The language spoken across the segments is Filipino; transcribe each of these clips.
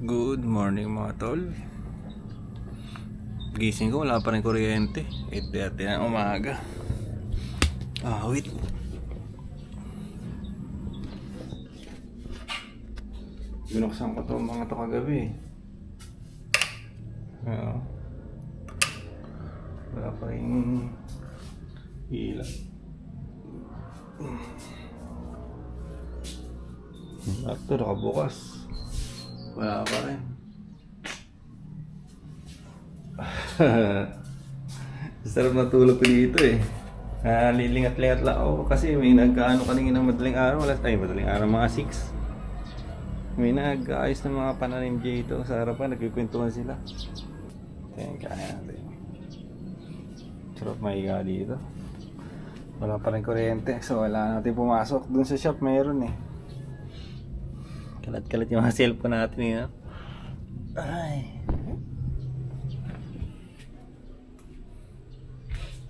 Good morning mga tol. Gising ko, wala pa rin kuryente. 8:30 ng umaga. Wait. Binuksan ko to mga to kagabi. Wala pa rin ilaw. Ito nakabukas. Wala pa rin. Sarap na tulog ko dito eh. Lilingat-lingat lang ako kasi may nagkaano kanina ng madaling araw. Madaling araw mga 6. May nag-aayos ng mga pananim dito sa harapan. Nagkikwentuhan sila. Kaya natin. Sarap mahiga dito. Wala pa rin kuryente. So wala natin pumasok. Dun sa shop mayroon eh. Kalat-kalat yung mga cellphone natin eh. Ay.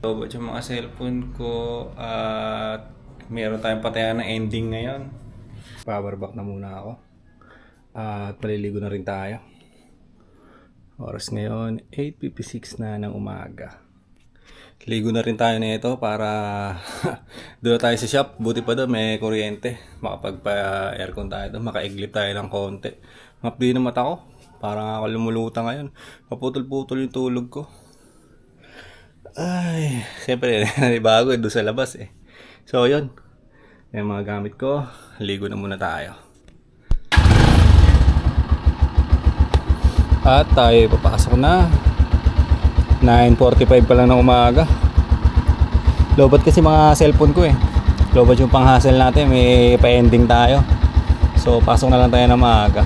Lobot yung mga cellphone ko at meron tayong patayan ng ending ngayon. Power back na muna ako. At maliligo na rin tayo. Oras ngayon 8:56 na ng umaga. Ligo na rin tayo nito para doon tayo sa shop. Buti pa doon may kuryente. Makapagpa-aircon tayo doon. Makaiglip tayo ng konti. Mapdi na mata ko. Parang ako lumuluta ngayon. Maputol-putol yung tulog ko. Ay, siyempre bago doon sa labas eh. So yun. Yung mga gamit ko. Ligo na muna tayo. At tayo papasok na. 9:45 pa lang ng umaga. Lobot kasi mga cellphone ko eh. Lobot yung pang-hassle natin. May pa-ending tayo. So pasok na lang tayo na maaga.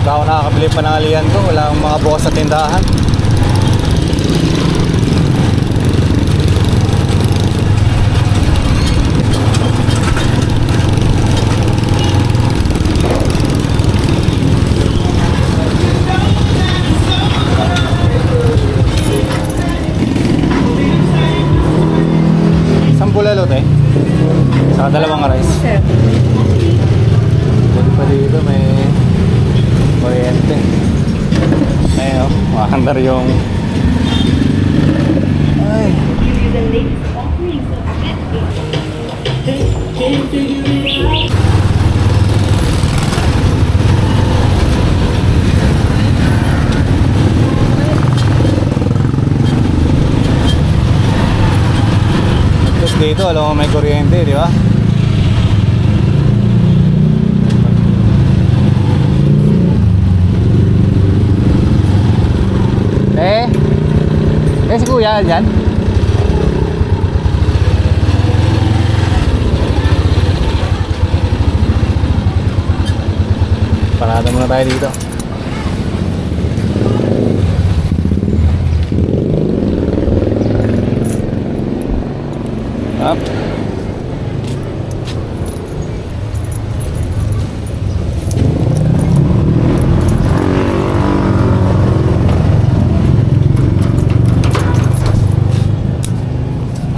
Baka ako nakakabili pa ng alihan ko. Wala akong mga bukas sa tindahan. Isang bulalo, te. Saka dalawang rice. Sir. Pwede pa dito, may kuryente. Ayun, oh, makakandar yung... Ay. Tapos dito, alam mo may kuryente, di ba? Si kuya dyan? Parada muna tayo dito. Up.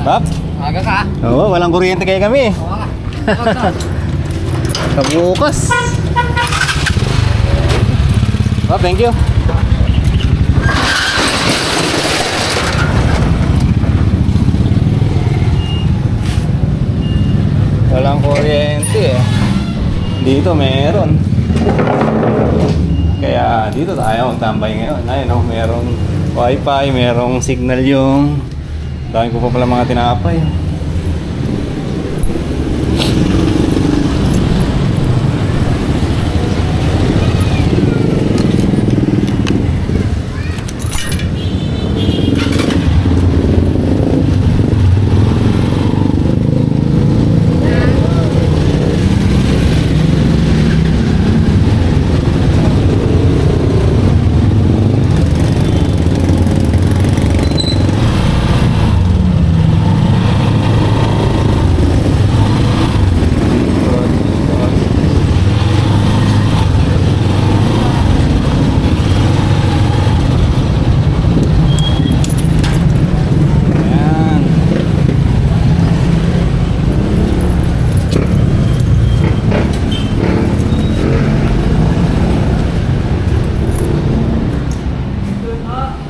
Up. Aga ka? Oo, walang kuryente kaya kami. Oo nga. Kabukas. Oh, thank you. Walang kuryente eh. Dito meron. Kaya dito tayo magtambay ngayon. Ayun oh, merong wifi, merong signal yung... Dami ko pa pala mga tinapay.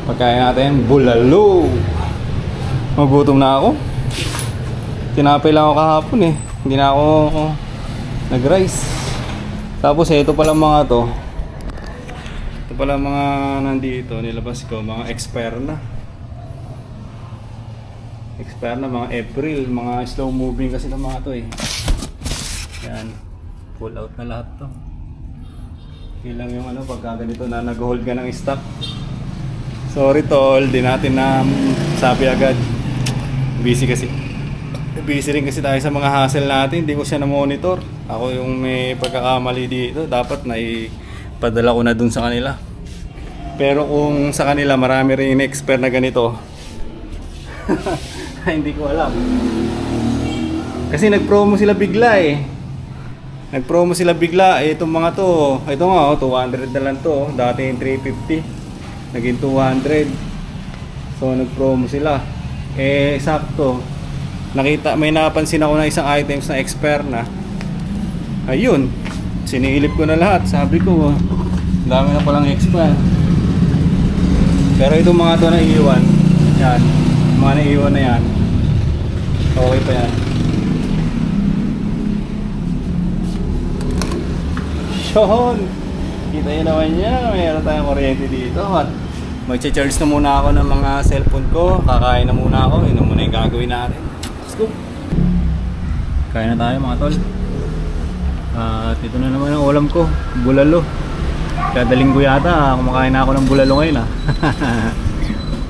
Pagkain natin, bulalo. Magutom na ako. Tinapay lang ako kahapon eh. Hindi na ako nag-rice. Tapos ito pala mga to. Ito pala mga nandito, nilabas ko, mga expire na. Expire na, mga April, mga slow moving kasi ng mga to eh. Yan. Pull out na lahat to. Ilang yung ano, pagka ganito na nag-hold ka ng stock. Sorry tol, di natin na sabi agad. Busy kasi. Busy rin kasi tayo sa mga hassle natin. Hindi ko siya na-monitor. Ako yung may pagkakamali dito. Dapat na ipadala ko na dun sa kanila. Pero kung sa kanila marami rin in-expert na ganito, hindi ko alam. Kasi nag-promo sila bigla eh. Nag-promo sila bigla. Itong mga to, ito nga 200 na lang to. Dati yung 350. Naging 200. So nag-promo sila. Eh sakto. May napansin ako na isang items na expire na. Ayun. Sinilip ko na lahat. Sabi ko, dami na palang expire. Pero itong mga to na iiwan. Yan. Mga naiiwan na yan. Okay pa yan. Shon! Kita nyo naman yan, mayroon tayong kuryente dito at mag-charge na muna ako ng mga cellphone ko. Kakain na muna ako, yun na muna yung gagawin natin. Let's go! Kain na tayo mga tol. At ito na naman ang ulam ko, bulalo. Kada linggo yata, kumakain na ako ng bulalo ngayon ah.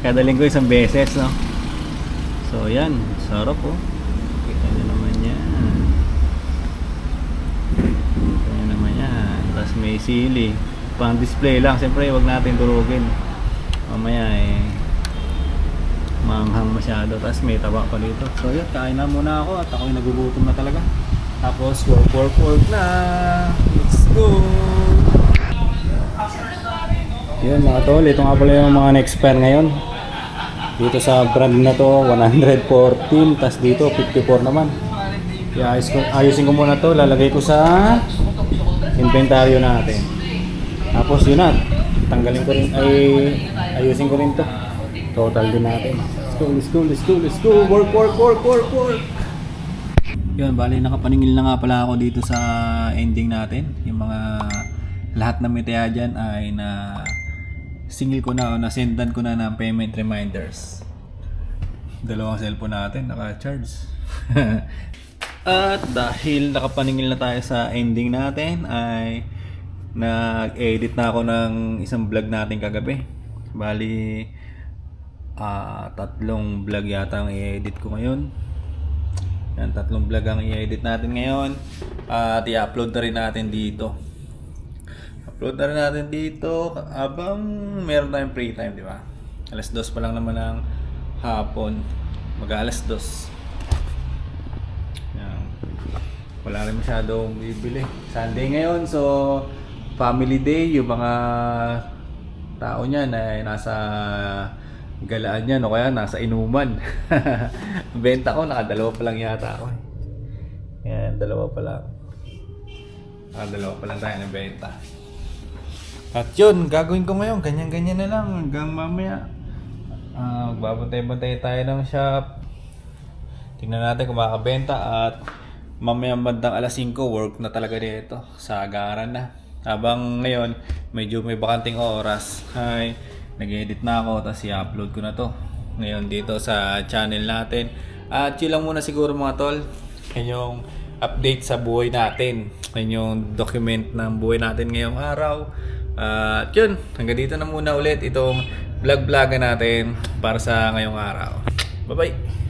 Kada linggo isang beses no. So yan, sarap oh. Kita nyo naman yan. Kita nyo naman yan. Tapos may sili. pang display lang. Siyempre wag natin durugin. Mamaya maanghang masyado. Tapos may taba pa dito. So yun, kain na muna ako at ako'y nagugutom na talaga. Tapos work na. Let's go! Yun mga tol, ito nga pala yung mga na-expire ngayon. Dito sa brand na to, 114. Tapos dito, 54 naman. Kaya ayusin ko muna to. Lalagay ko sa inventaryo natin. Tapos yun na. Tanggalin ko rin, ayusin ko rin to. Total din natin. Let's go. Work. Yun, bali nakapaningil na nga pala ako dito sa ending natin. Yung mga lahat na metaya dyan ay na singil ko na o nasendan ko na ng payment reminders. Dalawang cellphone natin naka-charge. At dahil nakapaningil na tayo sa ending natin ay nag-edit na ako ng isang vlog natin kagabi. Bali 3 vlog yata ang i-edit ko ngayon. Yan, 3 vlog ang i-edit natin ngayon. At i-upload na rin natin dito. Habang meron tayong free time, di ba? 2:00 pa lang naman ng hapon. Mag-alas 2. Yan. Wala rin masyadong bibili. Sunday ngayon, so family day. Yung mga tao niyan ay nasa galaan yan o kaya nasa inuman. Benta ko, nakadalawa pa lang yata ako. Yan, dalawa pa lang tayo ng benta. At yun, gagawin ko ngayon, ganyan-ganyan na lang hanggang mamaya. Magbabantay-bantay tayo ng shop. Tingnan natin kung makakabenta at mamaya bandang 5:00 work na talaga dito sa agaran na. Habang ngayon, medyo may bakanting oras ay nag-edit na ako tapos i-upload ko na to ngayon dito sa channel natin. At yun lang muna siguro mga tol. Yan yung update sa buhay natin. Yan yung document ng buhay natin ngayong araw. At yun, hanggang dito na muna ulit itong vlog-vlogan natin para sa ngayong araw. Bye-bye!